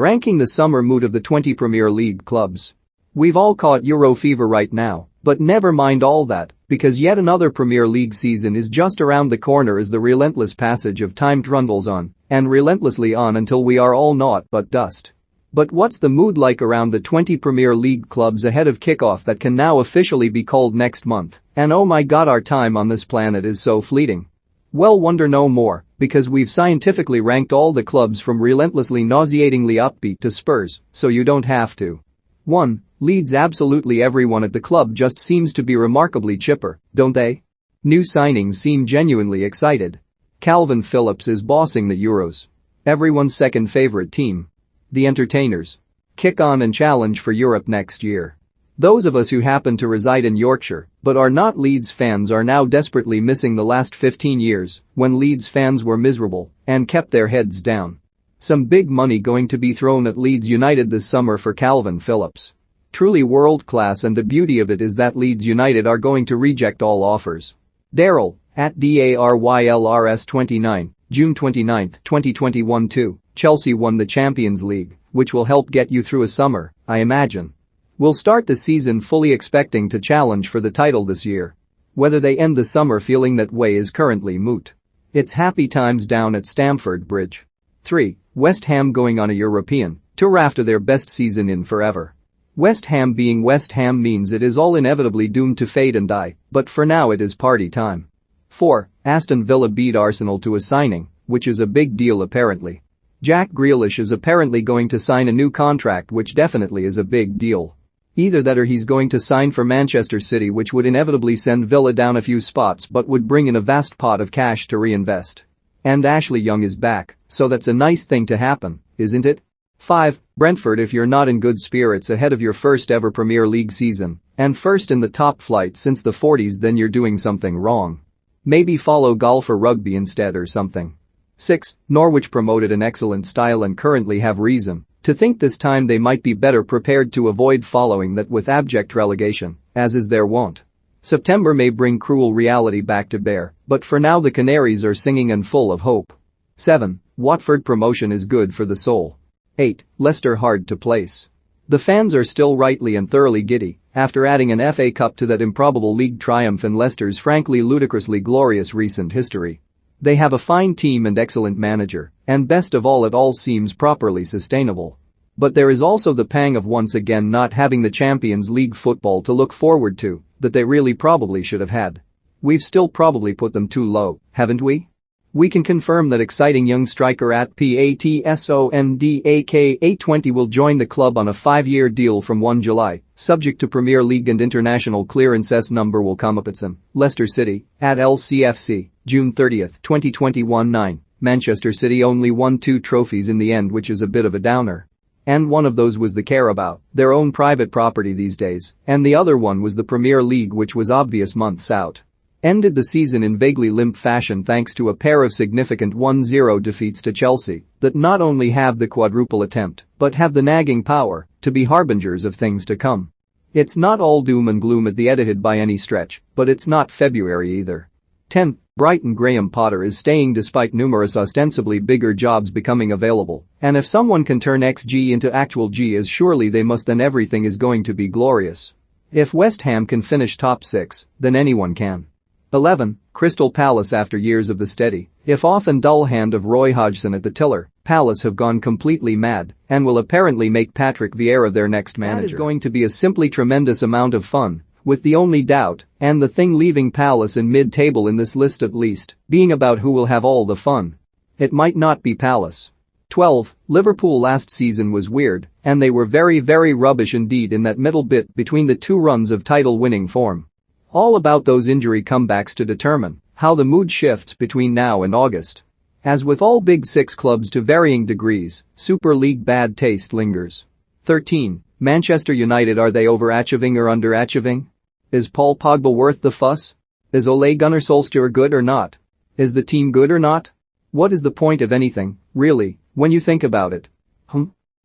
Ranking the summer mood of the 20 Premier League clubs. We've all caught Euro fever right now, but never mind all that, because yet another Premier League season is just around the corner as the relentless passage of time trundles on, and relentlessly on until we are all naught but dust. But what's the mood like around the 20 Premier League clubs ahead of kickoff that can now officially be called next month? And oh my god, our time on this planet is so fleeting. Well, wonder no more, because we've scientifically ranked all the clubs from relentlessly nauseatingly upbeat to Spurs, so you don't have to. 1. Leeds. Absolutely everyone at the club just seems to be remarkably chipper, don't they? New signings seem genuinely excited. Calvin Phillips is bossing the Euros. Everyone's second favorite team. The entertainers. Kick on and challenge for Europe next year. Those of us who happen to reside in Yorkshire but are not Leeds fans are now desperately missing the last 15 years when Leeds fans were miserable and kept their heads down. Some big money going to be thrown at Leeds United this summer for Calvin Phillips. Truly world class, and the beauty of it is that Leeds United are going to reject all offers. Daryl, at DARYLRS29, June 29, 2021. 2. Chelsea won the Champions League, which will help get you through a summer, I imagine. We'll start the season fully expecting to challenge for the title this year. Whether they end the summer feeling that way is currently moot. It's happy times down at Stamford Bridge. 3. West Ham going on a European tour after their best season in forever. West Ham being West Ham means it is all inevitably doomed to fade and die, but for now it is party time. 4. Aston Villa beat Arsenal to a signing, which is a big deal apparently. Jack Grealish is apparently going to sign a new contract, which definitely is a big deal. Either that or he's going to sign for Manchester City, which would inevitably send Villa down a few spots but would bring in a vast pot of cash to reinvest. And Ashley Young is back, so that's a nice thing to happen, isn't it? 5. Brentford. If you're not in good spirits ahead of your first ever Premier League season and first in the top flight since the 40s, then you're doing something wrong. Maybe follow golf or rugby instead or something. 6. Norwich promoted in excellent style and currently have reason to think this time they might be better prepared to avoid following that with abject relegation, as is their wont. September may bring cruel reality back to bear, but for now the Canaries are singing and full of hope. 7. Watford promotion is good for the soul. 8. Leicester hard to place. The fans are still rightly and thoroughly giddy after adding an FA Cup to that improbable league triumph in Leicester's frankly ludicrously glorious recent history. They have a fine team and excellent manager, and best of all, it all seems properly sustainable. But there is also the pang of once again not having the Champions League football to look forward to that they really probably should have had. We've still probably put them too low, haven't we? We can confirm that exciting young striker at PATSONDAK820 will join the club on a 5-year deal from 1 July, subject to Premier League and international clearance. Number will come up at some. Leicester City, at LCFC, June 30, 2021. 9. Manchester City only won 2 trophies in the end, which is a bit of a downer. And one of those was the Carabao, their own private property these days, and the other one was the Premier League, which was obvious months out. Ended the season in vaguely limp fashion thanks to a pair of significant 1-0 defeats to Chelsea that not only have the quadruple attempt but have the nagging power to be harbingers of things to come. It's not all doom and gloom at the Etihad by any stretch, but it's not February either. 10. Brighton. Graham Potter is staying despite numerous ostensibly bigger jobs becoming available, and if someone can turn XG into actual G, as surely they must, then everything is going to be glorious. If West Ham can finish top 6, then anyone can. 11. Crystal Palace. After years of the steady, if often dull hand of Roy Hodgson at the tiller, Palace have gone completely mad and will apparently make Patrick Vieira their next manager. That is going to be a simply tremendous amount of fun, with the only doubt, and the thing leaving Palace in mid-table in this list at least, being about who will have all the fun. It might not be Palace. 12. Liverpool. Last season was weird, and they were very rubbish indeed in that middle bit between the 2 runs of title-winning form. All about those injury comebacks to determine how the mood shifts between now and August. As with all Big 6 clubs to varying degrees, Super League bad taste lingers. 13. Manchester United. Are they overachieving or underachieving? Is Paul Pogba worth the fuss? Is Ole Gunnar Solskjaer good or not? Is the team good or not? What is the point of anything, really, when you think about it?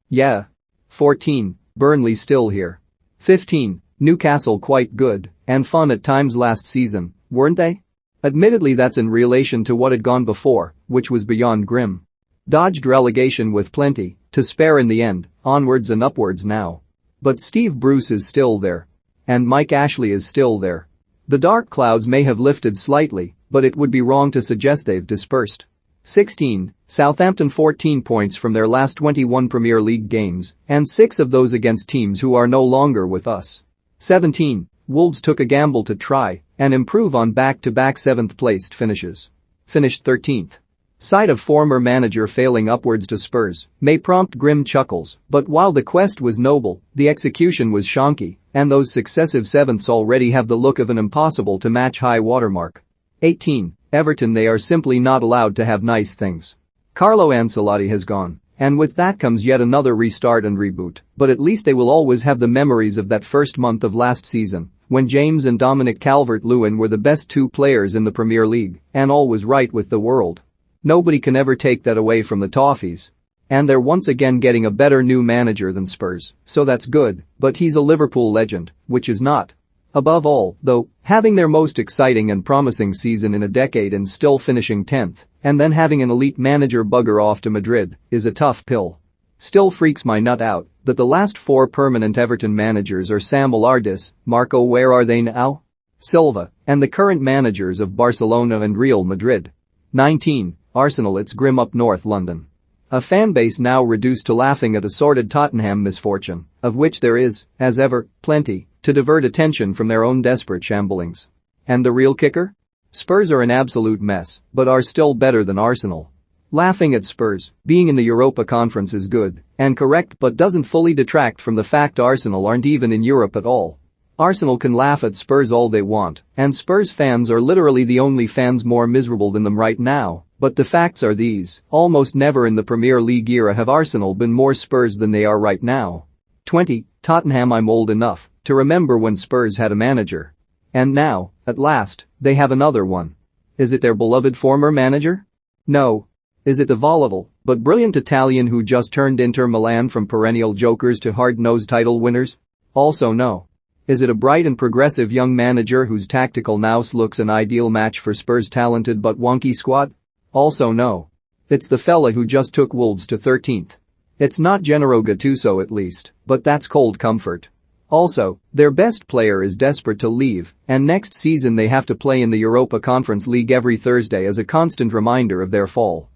Yeah. 14. Burnley still here. 15. Newcastle quite good and fun at times last season, weren't they? Admittedly, that's in relation to what had gone before, which was beyond grim. Dodged relegation with plenty to spare in the end, onwards and upwards now. But Steve Bruce is still there. And Mike Ashley is still there. The dark clouds may have lifted slightly, but it would be wrong to suggest they've dispersed. 16. Southampton 14 points from their last 21 Premier League games, and 6 of those against teams who are no longer with us. 17. Wolves took a gamble to try and improve on back-to-back 7th-placed finishes. Finished 13th. Sight of former manager failing upwards to Spurs may prompt grim chuckles, but while the quest was noble, the execution was shonky, and those successive 7ths already have the look of an impossible-to-match high watermark. 18. Everton, they are simply not allowed to have nice things. Carlo Ancelotti has gone, and with that comes yet another restart and reboot, but at least they will always have the memories of that first month of last season, when James and Dominic Calvert-Lewin were the best 2 players in the Premier League, and all was right with the world. Nobody can ever take that away from the Toffees. And they're once again getting a better new manager than Spurs, so that's good, but he's a Liverpool legend, which is not. Above all, though, having their most exciting and promising season in a decade and still finishing 10th, and then having an elite manager bugger off to Madrid, is a tough pill. Still freaks my nut out that the last 4 permanent Everton managers are Sam Allardyce, Marco where are they now? Silva, and the current managers of Barcelona and Real Madrid. 19. Arsenal, it's grim up North London. A fanbase now reduced to laughing at assorted Tottenham misfortune, of which there is, as ever, plenty, to divert attention from their own desperate shamblings. And the real kicker? Spurs are an absolute mess, but are still better than Arsenal. Laughing at Spurs being in the Europa Conference is good and correct but doesn't fully detract from the fact Arsenal aren't even in Europe at all. Arsenal can laugh at Spurs all they want, and Spurs fans are literally the only fans more miserable than them right now, but the facts are these: almost never in the Premier League era have Arsenal been more Spurs than they are right now. 20. Tottenham, I'm old enough to remember when Spurs had a manager. And now, at last, they have another one. Is it their beloved former manager? No. Is it the volatile but brilliant Italian who just turned Inter Milan from perennial jokers to hard-nosed title winners? Also no. Is it a bright and progressive young manager whose tactical nous looks an ideal match for Spurs' talented but wonky squad? Also no. It's the fella who just took Wolves to 13th. It's not Gennaro Gattuso at least, but that's cold comfort. Also, their best player is desperate to leave, and next season they have to play in the Europa Conference League every Thursday as a constant reminder of their fall.